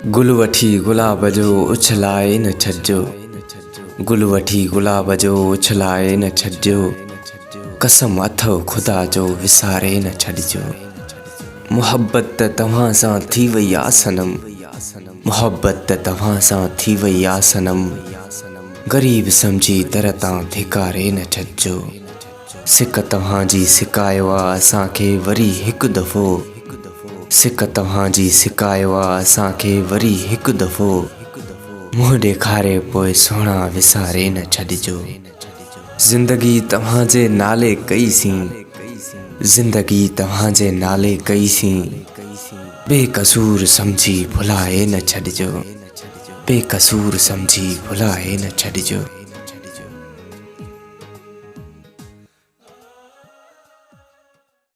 गुल वठी गुलाब जो उछलाए न छॾिजो। गुल वठी गुलाब जो उछलाए न छॾिजो। कसम अथव ख़ुदा जो विसारे न छॾिजो। मुहब्बत त तव्हां सां थी वई आ सनम। मुहब्बत त तव्हां सां थी वई आ सनम। ग़रीब सम्झी दर तां धिकारे न छॾिजो। सिक तव्हांजी सिकायो आ असांखे वरी हिकु दफ़ो। सिक तव्हांजी सिकायो आ असांखे वरी हिकु दफ़ो। मुंहुं ॾेखारे पोइ सुहिणा विसारे न छॾिजो। ज़िंदगी तव्हांजे नाले कईसीं। ज़िंदगी तव्हांजे नाले कईसीं। बेक़सूर सम्झी भुलाए न छॾिजो। बेक़सूर सम्झी भुलाए न छॾिजो।